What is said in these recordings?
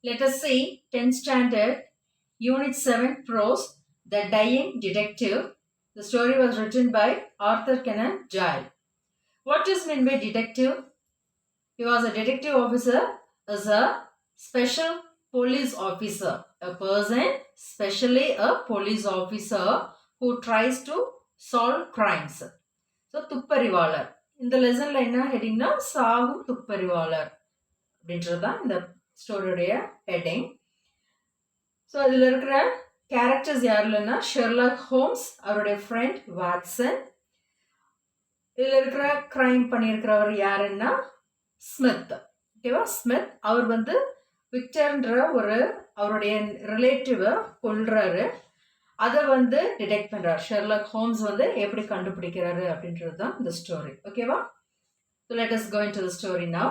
Let us see 10th standard, Unit 7, Prose, The Dying Detective. The story was written by Arthur Conan Doyle. What is meant by detective? He was a detective officer, is a special police officer. A person, especially a police officer who tries to solve crimes. So துப்பறிவாளர். இந்த லெசனில் என்ன ஹெட்டிங்னா சாகும் துப்பறிவாளர் அப்படின்றது தான் இந்த ஸ்டோரியுடைய heading. So இதில் இருக்கிற கேரக்டர்ஸ் யாருலன்னா ஷெர்லாக் ஹோம்ஸ், அவருடைய ஃப்ரெண்ட் வாட்சன். இதில் இருக்கிற கிரைம் பண்ணியிருக்கிறவர் யாருன்னா ஸ்மித். ஓகேவா, ஸ்மித். அவர் வந்து விக்டர்ன்ற ஒரு அவருடைய ரிலேட்டிவை கொல்றாரு. அதை வந்து டிடெக்ட் பண்றாரு. ஷெர்லாக் ஹோம்ஸ் வந்து எப்படி கண்டுபிடிக்கிறாரு அப்படின்றது தான் இந்த ஸ்டோரி. ஓகேவா, so let us go into the story now.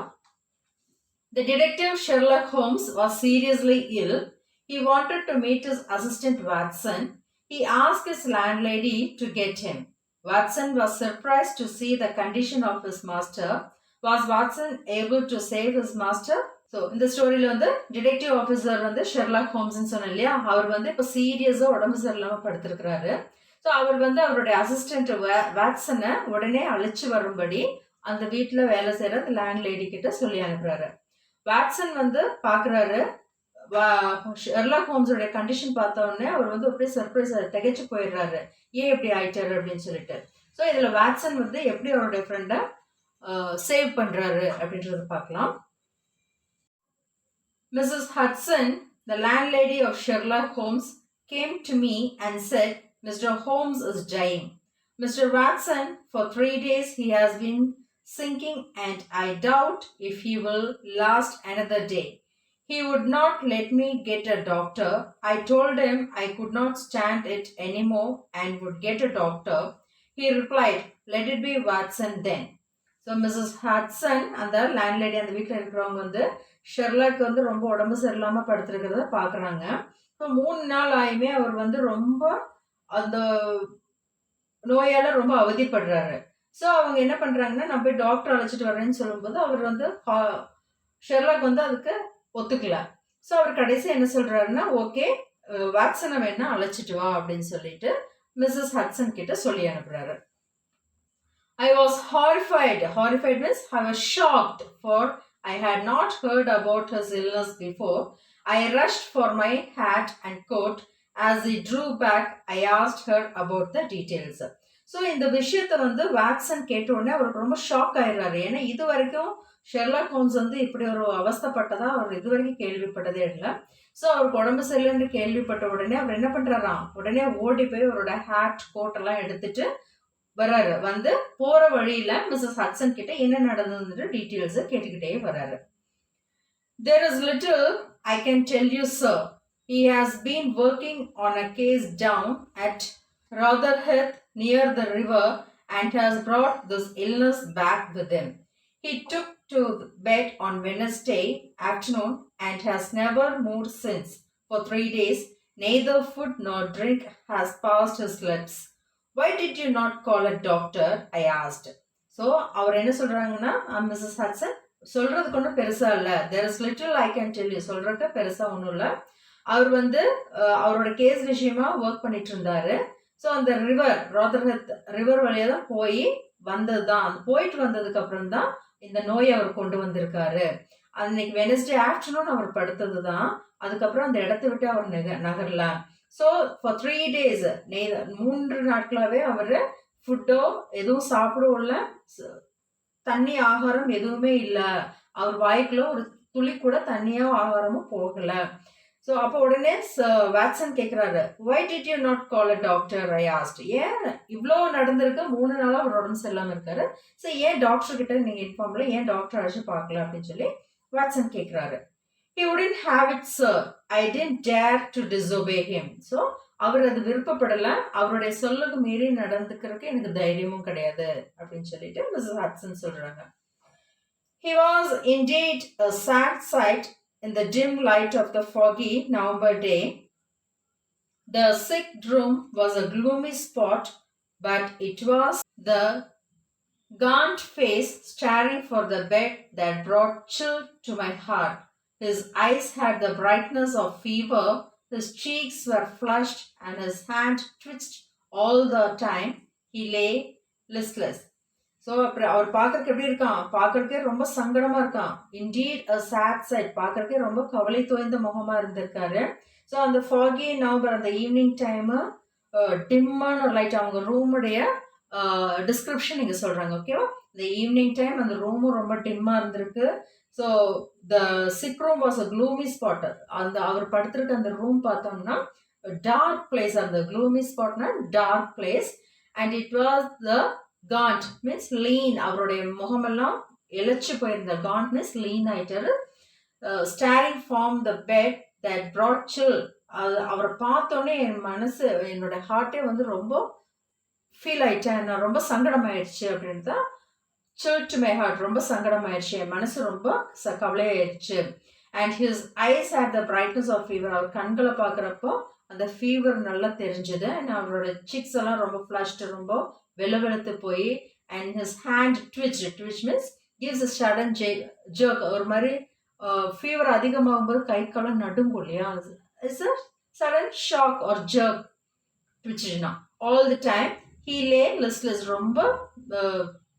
The detective Sherlock Holmes was seriously ill. He wanted to meet his assistant Watson. He asked his landlady to get him. Watson was surprised to see the condition of his master. Was Watson able to save his master? So இந்த ஸ்டோரியில் வந்து detective officer வந்து Sherlock ஹோம்ஸ்ன்னு சொன்னேன் இல்லையா, அவர் வந்து இப்போ சீரியஸாக உடம்பு சரியில்லாமல் படுத்திருக்கிறாரு. ஸோ அவர் வந்து அவருடைய அசிஸ்டன்ட் வாட்சனை உடனே அழைச்சி வரும்படி அந்த வீட்டில் வேலை செய்கிற அந்த லேண்ட் லேடி கிட்ட சொல்லி அனுப்புறாரு. வாட்சன் வந்து பார்க்குறாரு. ஷெர்லாக் ஹோம்ஸோடைய கண்டிஷன் பார்த்த உடனே அவர் வந்து அப்படியே சர்ப்ரைஸ் திகைச்சு போயிடுறாரு, ஏன் இப்படி ஆயிட்டாரு அப்படின்னு சொல்லிட்டு. ஸோ இதில் வாட்சன் வந்து எப்படி அவருடைய ஃப்ரெண்டை சேவ் பண்ணுறாரு அப்படின்றத பார்க்கலாம். Mrs. Hudson, the landlady of Sherlock Holmes, came to me and said, Mr. Holmes is dying. Mr. Watson, for 3 days he has been sinking and I doubt if he will last another day. He would not let me get a doctor. I told him I could not stand it anymore and would get a doctor. He replied, let it be Watson then. So Mrs Hudson அந்த landlady அந்த வீட்டில் இருக்கிறவங்க வந்து Sherlock வந்து ரொம்ப உடம்பு சரியில்லாமல் படுத்துருக்கிறத பார்க்குறாங்க. இப்போ 3 நாள் ஆயுமே அவர் வந்து ரொம்ப அந்த நோயால் ரொம்ப அவதிப்படுறாரு. ஸோ அவங்க என்ன பண்ணுறாங்கன்னா, நான் போய் டாக்டர் அழைச்சிட்டு வரேன்னு சொல்லும்போது அவர் வந்து ஷெர்லாக் வந்து அதுக்கு ஒத்துக்கல. ஸோ அவர் கடைசி என்ன சொல்கிறாருன்னா, ஓகே வாட்சனை வேணா அழைச்சிட்டு வா அப்படின்னு சொல்லிட்டு மிஸ்ஸஸ் ஹட்சன் கிட்ட சொல்லி அனுப்புகிறாரு. I was horrified. Horrified means I was shocked, for I had not heard about his illness before. I rushed for my hat and coat. As he drew back, I asked her about the details. So இந்த விஷயத்தை வந்து Watson கேட்ட உடனே அவருக்கு ரொம்ப shock ஆயிடுறாரு. ஏன்னா இது வரைக்கும் ஷெர்லாக் ஹோம்ஸ் வந்து இப்படி ஒரு அவஸ்தைப்பட்டதா அவர் இது வரைக்கும் கேள்விப்பட்டதே இல்லை. ஸோ அவருக்கு உடம்பு சரியில்லைன்னு கேள்விப்பட்ட உடனே அவர் என்ன பண்ணுறாராம், உடனே ஓடி போய் அவரோட ஹேட் கோட்டெல்லாம் எடுத்துட்டு வர்றாரு. வந்து போற வழியில மிஸ்ஸஸ் ஹட்சன் கிட்ட என்ன நடந்ததுன்ற டீட்டெயில்ஸ் கேட்டுக்கிட்டே வர்றாரு. There is little I can tell you, sir. He has been working on a case down at Rotherhithe near the river and has brought this illness back with him. He took to bed on Wednesday afternoon and has never moved since. For 3 days, neither food nor drink has passed his lips. Why did you not call a doctor? I asked. So அவர் என்ன சொல்கிறாங்கன்னா, Mrs Hatsun சொல்கிறதுக்கு ஒன்றும் பெருசாக இல்லை. there is little I can tell you. சொல்கிறதுக்கு பெருசாக ஒன்றும் இல்லை. அவர் வந்து அவரோட கேஸ் விஷயமா ஒர்க் பண்ணிட்டு இருந்தாரு. ஸோ அந்த ராதர்ஹித் ரிவர் வழியாக தான் போய் வந்தது தான். அது போயிட்டு வந்ததுக்கு அப்புறம் தான் இந்த நோயை அவர் கொண்டு வந்திருக்காரு. அன்னைக்கு வெனஸ்டே ஆஃப்டர்நூன் அவர் படுத்தது தான். அதுக்கப்புறம் அந்த இடத்த விட்டு அவர் நகரல. ஸோ ஃபார் 3 days 3 நாட்களாகவே அவர் ஃபுட்டோ எதுவும் சாப்பிடவும் இல்லை, தண்ணி ஆகாரம் எதுவுமே இல்லை. அவர் வாய்க்குள்ள ஒரு துளி கூட தண்ணியோ ஆகாரமும் போகலை. ஸோ அப்போ உடனே வாட்சன் கேட்குறாரு, why did you not call a doctor? I asked. ஏன் இவ்வளோ நடந்திருக்கு, 3 நாளாக அவர் உடம்பு சரியில்லாமல் இருக்காரு, ஸோ ஏன் டாக்டர் கிட்ட நீங்கள் இன்ஃபார்ம் பண்ணல, ஏன் டாக்டர் அழைச்சி பார்க்கல அப்படின்னு சொல்லி வாட்சன் கேட்குறாரு. He wouldn't have it, sir. I didn't dare to disobey him. So அவர் அது விருப்பப்படலை, அவருடைய சொல்லுக்கு மீறி நடந்துக்கிறதுக்கு எனக்கு தைரியமும் கிடையாது அப்படின்னு சொல்லிட்டு மிஸ்ஸஸ் ஹட்சன் சொல்கிறாங்க. He was indeed a sad sight in the dim light of the foggy November day. The sick room was a gloomy spot, but it was the gaunt face staring for the bed that brought chill to my heart. His eyes had the brightness of fever, his cheeks were flushed, and his hand twitched all the time. He lay listless. So அப்புறம் அவர் பார்க்கறக்கு எப்படி இருக்கான், பார்க்கறக்கே ரொம்ப சங்கடமா இருக்கான். Indeed அ chat side, பார்க்கறக்கே ரொம்ப கவலை தோய்ந்த முகமா இருந்திருக்காரு. ஸோ அந்த ஃபாகி நவம்பர் அந்த ஈவினிங் டைமு டிம்மான ஒரு லைட், அவங்க ரூமுடைய டிஸ்கிரிப்ஷன் இங்கே சொல்கிறாங்க. ஓகேவா, இந்த ஈவினிங் டைம் அந்த ரூமும் ரொம்ப டிம்மாக இருந்திருக்கு. So the sick room was a gloomy spot. அந்த அவர் படுத்திருக்க அந்த ரூம் பார்த்தோம்னா டார்க் பிளேஸ், அந்த க்ளூமி ஸ்பாட்னா dark place. And it was the gaunt means lean, அவருடைய முகமெல்லாம் இழைச்சி போயிருந்த. காண்ட் மீன்ஸ் லீன் ஆயிட்டாரு. Staring from the bed that brought chill. அவரை பார்த்தோன்னே என் மனசு, என்னோட ஹார்ட்டே வந்து ரொம்ப ஃபீல் ஆயிட்டேன், நான் ரொம்ப சங்கடம் ஆயிடுச்சு அப்படின்னு தான். சில் டு மை ஹார்ட், ரொம்ப சங்கடம் ஆயிடுச்சு, என் மனசு ரொம்ப கவலையாயிடுச்சு. And his eyes had the brightness of fever, அவர் கண்களை பார்க்குறப்போ அந்த ஃபீவர் நல்லா தெரிஞ்சுது. அண்ட் அவரோட சிக்ஸ் எல்லாம் ரொம்ப ஃப்ளஷ்டு, ரொம்ப வெளுவெளுத்து போய். And his hand twitch means gives a sudden jerk, ஒரு மாதிரி ஃபீவர் அதிகமாகும் போது கை காலம் நடுங்கும் இல்லையா, it's a sudden shock or jerk ட்விச்னா. All the time he lay listless, ரொம்ப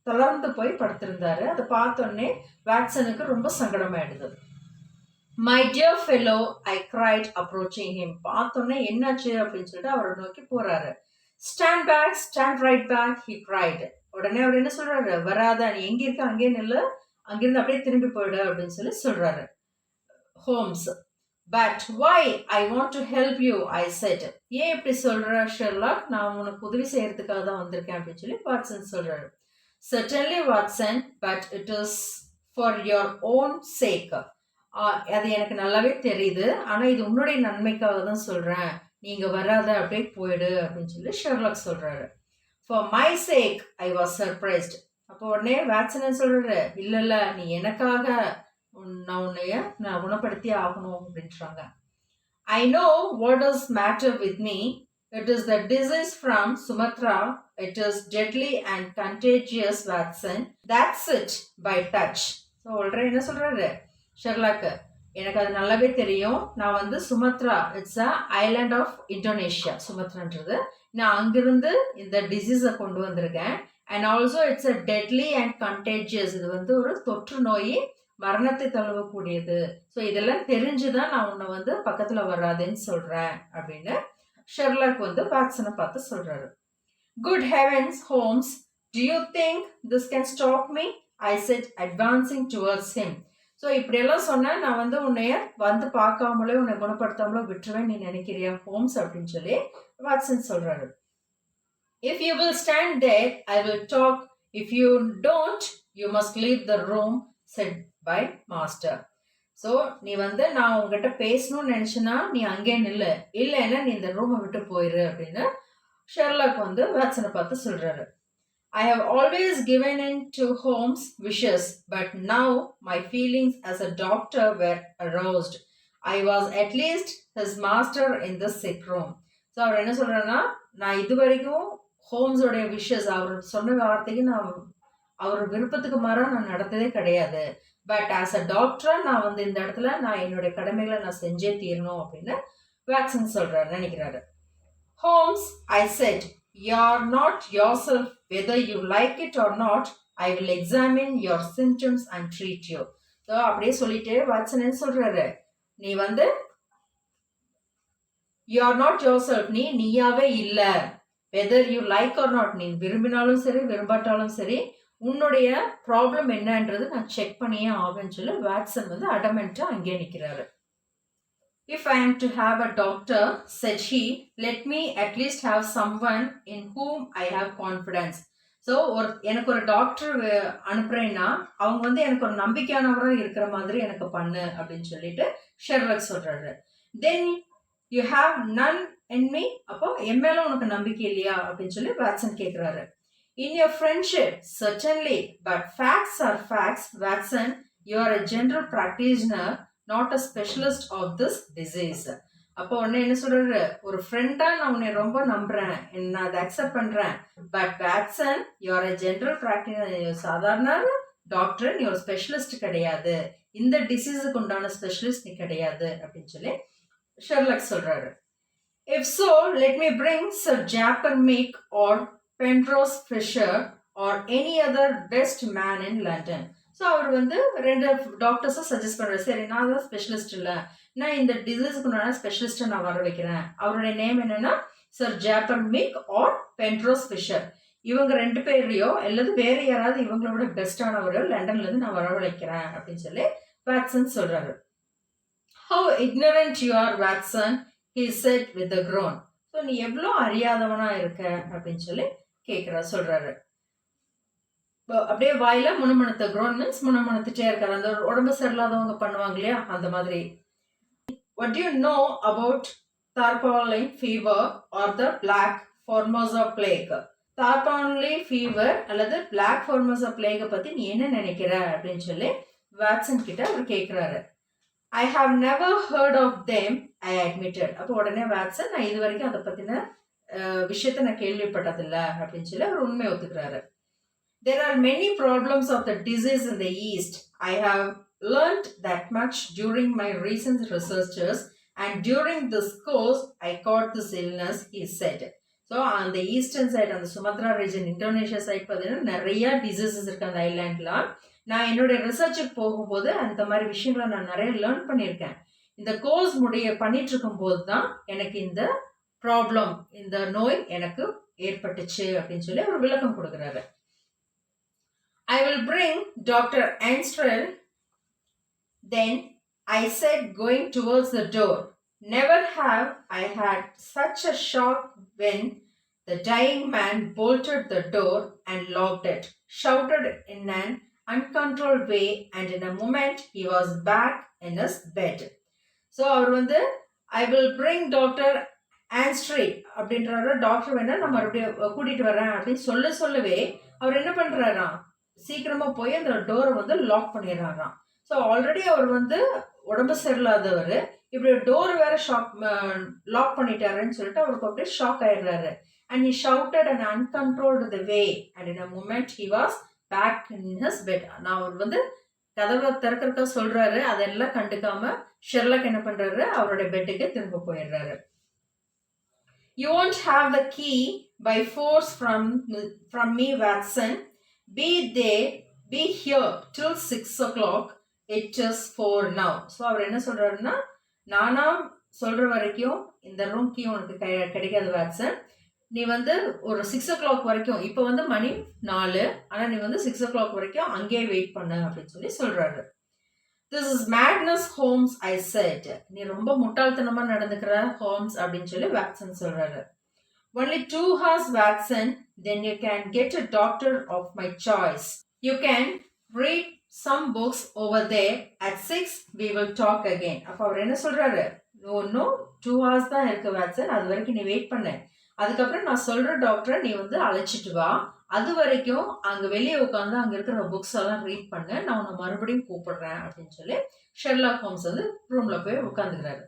தளர்ந்து போய் படுத்திருந்தாரு. அதை பார்த்தோன்னே வாட்சனுக்கு ரொம்ப சங்கடமாயிடுது. My dear fellow, I cried approaching him. பார்த்தோன்னே என்னாச்சு அப்படின்னு சொல்லிட்டு அவரை நோக்கி போறாரு. Stand back, stand right back, he cried. உடனே அவர் என்ன சொல்றாரு, வராத, நீ எங்க இருக்க அங்கேயே நில்லு, அங்கிருந்து அப்படியே திரும்பி போயிடு அப்படின்னு சொல்லி சொல்றாரு Holmes. But why, I want to help you, I said. ஏன் இப்படி சொல்ற ஷெர்லாக், நான் உனக்கு உதவி செய்யறதுக்காக தான் வந்திருக்கேன் அப்படின்னு சொல்லி வாட்சன் சொல்றாரு. Certainly Watson, but it is for your own sake. அது எனக்கு நல்லாவே தெரியுது, ஆனால் இது உன்னுடைய நன்மைக்காக தான் சொல்கிறேன், நீங்கள் வராத அப்படியே போயிடு அப்படின்னு சொல்லி ஷெர்லாக் சொல்கிறாரு. For my sake I was surprised. அப்போ உடனே வாட்சன் சொல்கிறாரு, இல்லை இல்லை, நீ எனக்காக நான் குணப்படுத்தி ஆகணும் அப்படின்றாங்க. I know what is matter with me. It is the disease from Sumatra. It is deadly and contagious, Watson. That's it, by touch. So already என்ன சொல்கிறாரு ஷெர்லாக்கு, எனக்கு அது நல்லாவே தெரியும், நான் வந்து Sumatra, it's a island of Indonesia, சுமத்ரான்றது, நான் அங்கிருந்து இந்த டிசீஸை கொண்டு வந்திருக்கேன். And also it's a deadly and contagious, இது வந்து ஒரு தொற்று நோய், மரணத்தை தழுவக்கூடியது. ஸோ இதெல்லாம் தெரிஞ்சுதான் நான் உன்னை வந்து பக்கத்தில் வராதுன்னு சொல்கிறேன் அப்படின்னு ஷெர்லாக் வந்து வாட்சனை பார்த்து சொல்றாரு. Good heavens Holmes, do you think this can stop me, I said advancing towards him. So இப்படியெல்லாம் சொன்னால் நான் வந்து உன்னைய வந்து பார்க்காமலே உன்னை குணப்படுத்தாமலோ விட்டுருவேன் நீ நினைக்கிறியா ஹோம்ஸ் அப்படின்னு சொல்லி வாட்சன் சொல்றாரு. If you will stand there I will talk, if you don't you must leave the room, said by master. So நீ வந்து நான் உங்ககிட்ட பேசணும்னு நினச்சினா நீ அங்கே நில்லு, இல்லைன்னா நீ இந்த ரூமை விட்டு போயிரு அப்படின்னு ஷெர்லாக் வந்து வாட்சனை பார்த்து சொல்கிறாரு. I have always given in to Holmes wishes, but now my feelings as a doctor were aroused. I was at least his master in the sick room. So அவர் என்ன சொல்கிறேன்னா, நான் இது வரைக்கும் ஹோம்ஸோடைய விஷஸ், அவர் சொன்ன வார்த்தைக்கு நான் அவர் விருப்பத்துக்கு மாறாக நான் நடத்ததே கிடையாது. பட் ஆஸ் அ டாக்டராக நான் வந்து இந்த இடத்துல நான் என்னுடைய கடமைகளை நான் செஞ்சே தீரணும் அப்படின்னு வாட்சன் சொல்கிறாரு, நினைக்கிறாரு. Holmes, I said, you are not yourself, whether you like it or not, I will examine your symptoms and treat you. So அப்படியே சொல்லிட்டு வாட்சன் என்ன சொல்கிறாரு, நீ வந்து you are not yourself, நீ நீயாவே இல்லை, whether you like or not, நீ விரும்பினாலும் சரி விரும்பாட்டாலும் சரி உன்னுடைய ப்ராப்ளம் என்னன்றது நான் செக் பண்ணியே ஆகுன்னு சொல்லி வாட்சன் வந்து அடமெண்ட்டாக அங்கே நிற்கிறாரு. If I am to have a doctor, said he, let me at least have some one in whom I have confidence. So எனக்கு ஒரு டாக்டர் அனுப்புறேன்னா அவங்க வந்து எனக்கு ஒரு நம்பிக்கையானவராக இருக்கிற மாதிரி எனக்கு பண்ணு அப்படின்னு சொல்லிட்டு ஷெர்லாக் சொல்கிறாரு. Then you have none in me, அப்போ என் மேலே உனக்கு நம்பிக்கை இல்லையா அப்படின்னு சொல்லி வாட்சன் கேட்குறாரு. In your friendship, certainly, but facts are facts, Watson. You are a general practitioner, not a specialist of this disease. அப்போ உடனே என்ன சொல்றாரு, ஒரு ஃப்ரெண்டா நான் உன்னை ரொம்ப நம்புறேன், நான் அதை அக்செப்ட் பண்றேன், but Watson, you are a general practitioner, சாதாரண டாக்டர் நீ ஒரு ஸ்பெஷலிஸ்ட் கிடையாது, இந்த டிசீஸுக்கு உண்டான ஸ்பெஷலிஸ்ட் நீ கிடையாது அப்படின்னு சொல்லி ஷெர்லாக் சொல்றாரு. If so, let me bring Sir Japper Meek or Penrose Fisher or any other best man in London. So அவர் வந்து 2 டாக்டர்ஸை சஜஸ்ட் பண்ணுறாரு. சரி, நான் தான் ஸ்பெஷலிஸ்ட் இல்லை, நான் இந்த டிசீஸுக்கு நான் ஸ்பெஷலிஸ்ட்டை நான் வர வைக்கிறேன். அவருடைய நேம் என்னன்னா சர் ஜாப்பர் மிக் ஆர் பென்ட்ரோஸ் ஃபிஷர். இவங்க 2 பேரையோ அல்லது வேற யாராவது இவங்களோட பெஸ்டானவரோ லண்டன்லேருந்து நான் வரவழைக்கிறேன் அப்படின்னு சொல்லி வாட்சன் சொல்றாரு. How ignorant you are, Watson, he said with a groan. So நீ எவ்வளோ அறியாதவனா இருக்க அப்படின்னு சொல்லி சொல்றாரு. அப்படியே வாயில முணுமுணுத்த, groan மீன்ஸ் முணுமுணுத்துட்டே இருக்காரு. அந்த உடம்பு சரியில்லாதவங்க பண்ணுவாங்க இல்லையா, அந்த மாதிரி. What do you know about tarpaulin fever or the black formosa plague? tarpaulin fever அல்லது black formosa plague பத்தி நீ என்ன நினைக்கிற அப்படின்னு சொல்லி வாட்சன் கிட்ட அவர் கேட்கிறாரு. I have never heard of them, I admitted. அப்போ உடனே வாட்சன், நான் இது வரைக்கும் அதை பத்தின விஷயத்தை நான் கேள்விப்பட்டதில்லை அப்படின்னு சொல்லி அவர் உண்மை ஒத்துக்கிறாரு. There are many problems of the disease in the East. I have learned that much during my recent researches and during this course I caught this illness, he said. So on the eastern side, on the Sumatra region, Indonesia side, பார்த்தீங்கன்னா நிறைய diseases இருக்கு அந்த ஐலாண்ட்லாம். நான் என்னுடைய ரிசர்ச்சுக்கு போகும்போது அந்த மாதிரி விஷயங்களை நான் நிறைய லேர்ன் பண்ணியிருக்கேன். இந்த கோர்ஸ் பண்ணிட்டு இருக்கும் போது தான் எனக்கு இந்த ப்ராப்ளம், இந்த நோய் எனக்கு ஏற்பட்டுச்சு அப்படின்னு சொல்லி அவர் விளக்கம் கொடுக்குறாரு. I will bring Dr. Anstrel, then I said, going towards the door. Never have I had such a shock when the dying man bolted the door and locked it, shouted in an uncontrolled way, and in a moment he was back in his bed. So அவர் வந்து I will bring Dr. Anstrel அப்படின்றாரு. Doctor வேணா நம்ம மறுபடியும் கூட்டிட்டு வரேன் அப்படின்னு சொல்லவே அவர் என்ன பண்றாராம், சீக்கிரமா போய் அந்த டோரை வந்து லாக் பண்ணிடுறாராம். ஸோ ஆல்ரெடி அவர் வந்து உடம்பு சரியில்லாதவர், இப்படி டோர் வேற லாக் பண்ணிட்டாருன்னு சொல்லிட்டு அவருக்கு அப்படியே ஷாக் ஆயிடுறாரு. And he shouted and uncontrolled the way and in a moment he was back in his bed. நான் அவர் வந்து கதவை திறக்கிறக்க சொல்றாரு, அதெல்லாம் கண்டுக்காம ஷெர்லாக் என்ன பண்றாரு, அவருடைய பெட்டுக்கு திரும்ப போயிடுறாரு. You won't have the key by force from me, Watson. Be here till 6 o'clock. It is 4 now. So அவர் என்ன சொல்றாருன்னா, நானா சொல்ற வரைக்கும் இந்த ரூம் கீ உனக்கு கிடைக்காது வாட்சன். நீ வந்து ஒரு 6 o'clock வரைக்கும், இப்போ வந்து மணி 4, ஆனால் நீ வந்து 6 o'clock வரைக்கும் அங்கேயே வெயிட் பண்ணு அப்படின்னு சொல்லி சொல்றாரு. This is madness, Holmes, I said. நீ ரொம்ப முட்டாள்தனமா நடந்துக்கிற ஹோம்ஸ் அப்படின்னு சொல்லி வாட்சன் சொல்றாரு. Only 2 hours, Watson, then you can get a doctor of my choice. You can read some books over there. At 6 we will talk again. அப்போ அவர் என்ன சொல்றாரு, இன்னும் 2 hours தான் இருக்கு வாட்சன், அது வரைக்கும் நீ வெயிட் பண்ணு, அதுக்கப்புறம் நான் சொல்ற டாக்டரை நீ வந்து அழைச்சிட்டு வா, அது வரைக்கும் அங்க வெளியே உட்காந்து அங்க இருக்கிற புக்ஸ் எல்லாம் ரீட் பண்ணு, நான் உன்னை மறுபடியும் கூப்பிடுறேன் அப்படின்னு சொல்லி ஷெர்லாக் ஹோம்ஸ் வந்து ரூம்ல போய் உட்காந்துக்கிறாரு.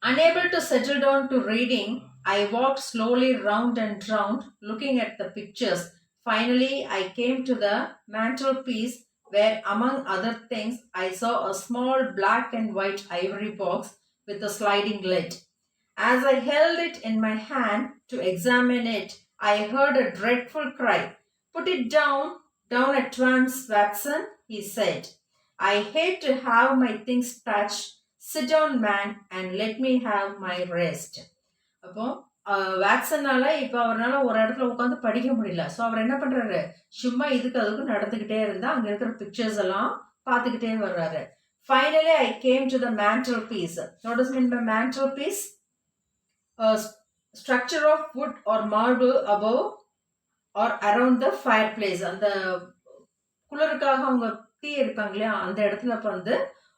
Unable to settle down to reading, I walked slowly round and round, looking at the pictures. Finally, I came to the mantelpiece where, among other things, I saw a small black and white ivory box with a sliding lid. As I held it in my hand to examine it, I heard a dreadful cry. Put it down at once, Watson, he said. I hate to have my things touched. Sit down, man, and let me have my rest. அப்போ வேக்சனால இப்போ அவரால் ஒரு இடத்துல உட்காந்து படிக்க முடியல. So அவர் என்ன பண்ணுறாரு, சும்மா இதுக்கு அதுக்கும் நடந்துக்கிட்டே இருந்தால் அங்கே இருக்கிற பிக்சர்ஸ் எல்லாம் பார்த்துக்கிட்டே வர்றாரு. Finally, I came to the mantelpiece. What does mean by mantelpiece? A structure of wood or marble above or around the fireplace. அந்த குளிருக்காக அவங்க தீ எடுப்பாங்க இல்லையா, அந்த இடத்துல வந்து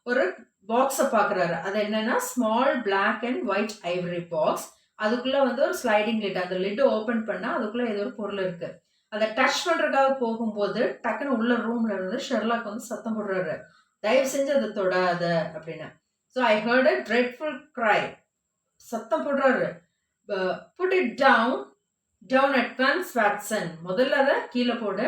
ஒரு பாக்ஸை பார்க்குறாரு. அது என்னன்னா small black and white ivory box. அதுக்குள்ள வந்து ஒரு ஸ்லைடிங் லிட், அந்த லிட் ஓப்பன் பண்ணா அதுக்குள்ள ஏதோ ஒரு பொருள் இருக்கு. அதை டச் பண்றதுக்காக போகும்போது டக்குன்னு உள்ள ரூம்ல இருந்து ஷெர்லாக் வந்து சத்தம் போடுறாரு, தயவு செஞ்சு அதை தொடாத அப்படின்னு. So I heard a dreadful cry. சத்தம் போடுறாரு, put it down at once Watson, முதல்ல அதை கீழே போடு,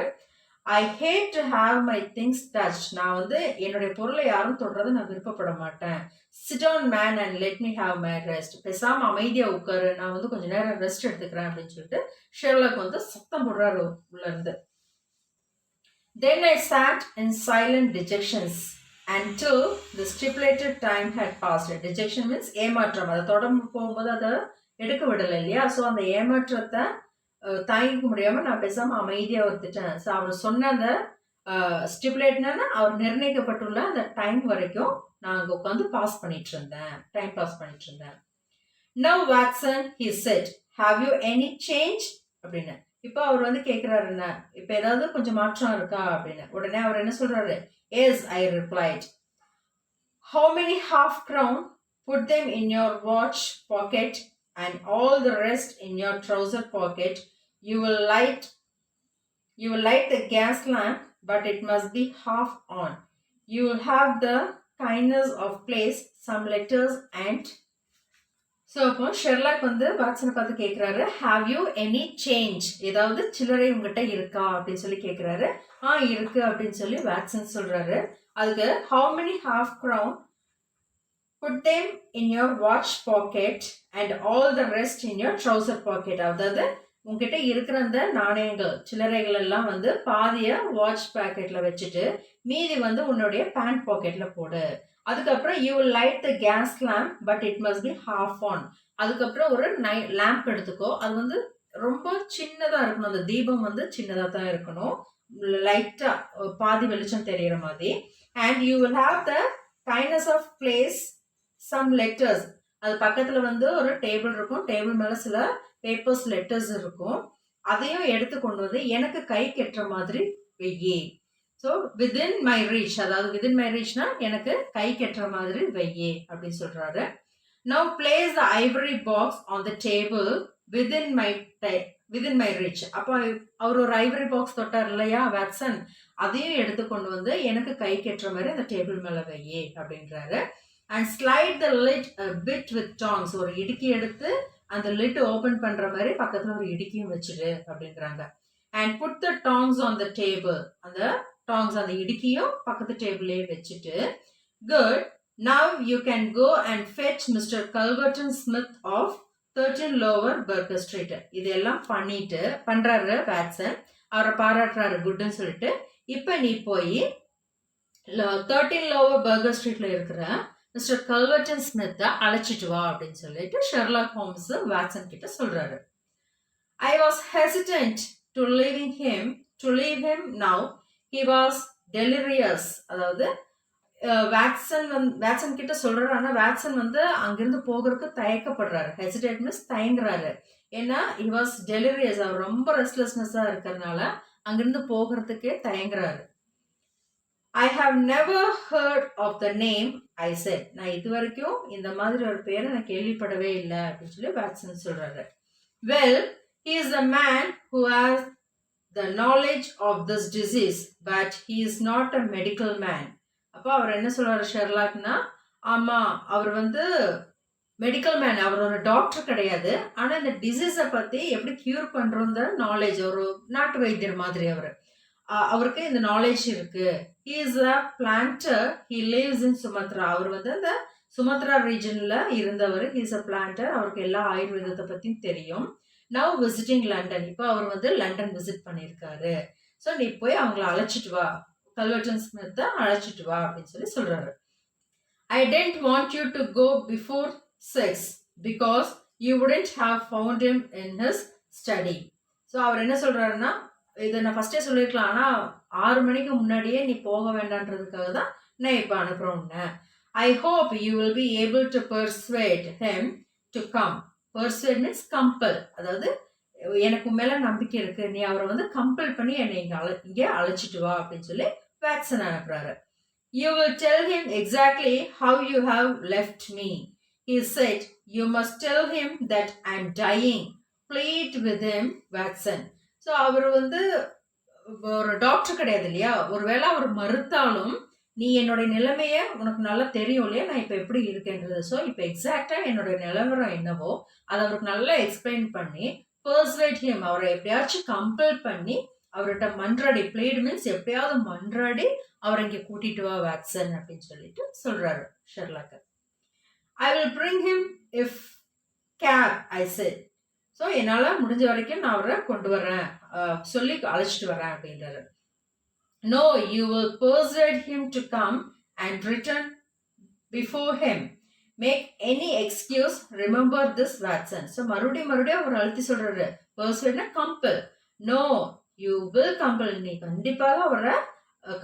I hate to have my things touched. நான் வந்து என்னுடைய பொருளை யாரும் தொடுறதை நான் விருப்பப்பட மாட்டேன். Sit down man and let me have my rest. பேசாம அமைதியா உட்காரு, நான் வந்து கொஞ்ச நேரம் ரெஸ்ட் எடுத்துக்கிறேன் அப்படின்னு சொல்லிட்டு ஷெர்லாக் வந்து சத்தம் போடுறாரு உள்ள இருந்து. Then I sat in silent dejections until the stipulated time had passed. Dejection means ஏமாற்றம். அதை தொடர்ந்து போகும்போது அதை எடுக்க விடலை இல்லையா? ஸோ அந்த ஏமாற்றத்தை தாங்கிக்க முடியாம நான் பேசாம அமைதியா வந்துட்டேன். ஸோ அவர் சொன்ன அந்த ஸ்டிபுலேட்னா அவர் நிர்ணயிக்கப்பட்டுள்ள அந்த டைம் வரைக்கும் நான் அங்கே உட்காந்து பாஸ் பண்ணிட்டு இருந்தேன், டைம் பாஸ் பண்ணிட்டு இருந்தேன். Now Watson, he said, have you any change அப்படின்னு. இப்போ அவர் வந்து கேட்கிறாரு, என்ன இப்போ ஏதாவது கொஞ்சம் மாற்றம் இருக்கா அப்படின்னு. உடனே அவர் என்ன சொல்றாரு, yes I replied. How many half crown? Put them in your watch pocket and all the rest in your trouser pocket. You will light the gas lamp, but it must be half on. You will have the kindness of place some letters and. So அப்போ Sherlock வந்து வாட்சனை பார்த்து கேட்குறாரு, have you any change, ஏதாவது சில்லறை உங்ககிட்ட இருக்கா அப்படின்னு சொல்லி கேட்குறாரு. இருக்கு அப்படின்னு சொல்லி வாட்சன் சொல்றாரு. அதுக்கு how many half crown, put them in your watch pocket and all the rest in your trouser pocket. அதாவது உங்ககிட்ட இருக்கிற அந்த நாணயங்கள் சில்லறைகள் எல்லாம் வந்து பாதிய வாட்ச் பாக்கெட்ல வச்சுட்டு மீதி வந்து உன்னுடைய பேண்ட் பாக்கெட்ல போடு. அதுக்கப்புறம் you will light the gas lamp but it must be half on. அதுக்கப்புறம் ஒரு லேம்ப் எடுத்துக்கோ, அது வந்து ரொம்ப சின்னதா இருக்கணும், அந்த தீபம் வந்து சின்னதா தான் இருக்கணும், லைட்டா பாதி வெளிச்சம் தெரியற மாதிரி. And you will have the kindness of place some letters. அது பக்கத்துல வந்து ஒரு டேபிள் இருக்கும், டேபிள் மேல சில பேப்பர்ஸ் லெட்டர்ஸ் இருக்கும், அதையும் எடுத்து கொண்டு வந்து எனக்கு கை கெட்டுற மாதிரி வெய்யே. ஸோ வித்தின் மை ரீச், அதாவது வித்தின் மை ரீச்னா எனக்கு கை கெட்டுற மாதிரி வெய்யே அப்படின்னு சொல்றாரு. Now place the Ivory box on the table within my reach. அப்போ அவர் ஒரு ஐவரி பாக்ஸ் தொட்டார் இல்லையா வாட்சன், அதையும் எடுத்து கொண்டு வந்து எனக்கு கை கெட்டுற மாதிரி அந்த டேபிள் மேல வெய்யே அப்படின்றாரு. And slide the lid bit with tongs. ஒரு இடுக்கி எடுத்து அந்த லிட் ஓபன் பண்ற மாதிரி பக்கத்துல ஒரு இடுக்கியும் வச்சுடு அப்படின்றாங்க. And put the tongs on the table. அந்த டாங்ஸ் அந்த இடுக்கியும் பக்கத்து டேபிளே வச்சுட்டு, good, now you can go and fetch Mr Culverton Smith of 13 Lower Burke Street. இதெல்லாம் பண்றாரு வாட்சன், அவரை பாராட்டுறாரு குட்னு சொல்லிட்டு. இப்ப நீ போய் 13 லோவர் பர்கர் ஸ்ட்ரீட்ல இருக்கிற மிஸ்டர் கல்வர்டன் ஸ்மித்தை அழைச்சிட்டு வா அப்படின்னு சொல்லிட்டு ஷெர்லாக் ஹோம்ஸ் வாட்சன் கிட்ட சொல்றாரு. I was hesitant to leave him now. He was delirious. அதாவது வாட்சன் கிட்ட சொல்றாரு, ஆனா வாட்சன் வந்து அங்கிருந்து போகிறதுக்கு தயக்கப்படுறாரு. Hesitate means தயங்குறாரு. ஏன்னா he was delirious, அவர் ரொம்ப ரெஸ்ட்லெஸ்னஸா இருக்கிறதுனால அங்கிருந்து போகிறதுக்கே தயங்குறாரு. I have never heard of the name, I said. நான் இது வரைக்கும் இந்த மாதிரி ஒரு பேரை நான் கேள்விப்படவே இல்லை அப்படின்னு சொல்லி வாட்சன் சொல்றாரு. Well, he is the man who has the knowledge of this disease, but he is not a medical man. அப்போ அவர் என்ன சொல்றாரு ஷெர்லாக்னா, ஆமா அவர் வந்து மெடிக்கல் மேன், அவர் ஒரு டாக்டர் கிடையாது, ஆனா இந்த டிசீஸை பத்தி எப்படி கியூர் பண்றோன்ற நாலேஜ், ஒரு நாட்டு வைத்தியர் மாதிரி அவருக்கு இந்த நாலேஜ் இருக்கு. He is a planter, he lives in Sumatra. அவர் வந்து அந்த சுமத்ரா ரீஜன்ல இருந்தவர். He is a planter, அவருக்கு எல்லா ஆயுர்வேதத்தை பத்தியும் தெரியும். Now visiting London, இப்போ அவர் வந்து லண்டன் விசிட் பண்ணியிருக்காரு. ஸோ நீ போய் அவங்கள அழைச்சிட்டு வா, கல்வர்டன் ஸ்மித்தை அழைச்சிட்டு வா அப்படின்னு சொல்றாரு. I didn't want you to go before 6 because you wouldn't have found him in his study. So அவர் என்ன சொல்றாருன்னா, இதை நான் ஃபர்ஸ்டே சொல்லியிருக்கலாம், ஆனா 6 மணிக்கு முன்னாடியே நீ போக வேண்டான்றதுக்காக தான் நான் இப்போ அனுப்புறேன். I hope you will be able to persuade him to come. Persuade means compel, அதாவது எனக்கு மேல நம்பிக்கை இருக்கு, நீ அவரை வந்து கம்பல் பண்ணி என்னை இங்கே அழைச்சிட்டு வா அப்படின்னு சொல்லி வாட்சன் அனுப்புறாரு. You will tell him exactly how you have left me. He said, you must tell him that I am dying. Plead with him, Watson. So அவர் வந்து ஒரு டாக்டர் கிடையாது இல்லையா, ஒருவேளை அவர் மறுத்தாலும் நீ என்னுடைய நிலைமைய உனக்கு நல்லா தெரியும் இல்லையா, நான் இப்போ எப்படி இருக்கேன்றது. ஸோ இப்போ எக்ஸாக்டா என்னுடைய நிலவரம் என்னவோ அதை அவருக்கு நல்லா எக்ஸ்பிளைன் பண்ணி, பர்சுவேட் ஹிம், அவரை எப்படியாச்சும் கம்பல் பண்ணி அவர்கிட்ட மன்றாடி, ப்ளீட் மீன்ஸ் எப்படியாவது மன்றாடி அவரை இங்க கூட்டிட்டு வா வாட்சன் அப்படின்னு சொல்லிட்டு சொல்றாரு Sherlock. I will bring him if care I set. So என்னால் முடிஞ்ச வரைக்கும் நான் அவரை கொண்டு வரேன், சொல்லி அழைச்சிட்டு வரேன் அப்படின்றாரு. No, you will persuade him to come and return before him. Make any excuse, remember this Watson. So மறுபடியும் அவர் அழுத்தி சொல்றாரு. persuadeனா compel. No, you will compel. நீ கண்டிப்பாக அவரை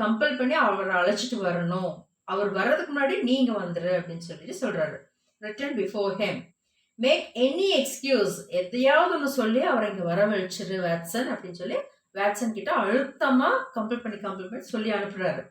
கம்பல் பண்ணி அவரை அழைச்சிட்டு வரணும். அவர் வர்றதுக்கு முன்னாடி நீங்க வந்துரு அப்படின்னு சொல்லிட்டு சொல்றாரு. Return before him. Make any excuse, எதையாவது ஒன்று சொல்லி அவரை இங்க வரவழைச்சிரு வாட்சன் அப்படின்னு சொல்லி வாட்சன் கிட்ட அழுத்தமா கம்பல் பண்ணி சொல்லி அனுப்புறாரு.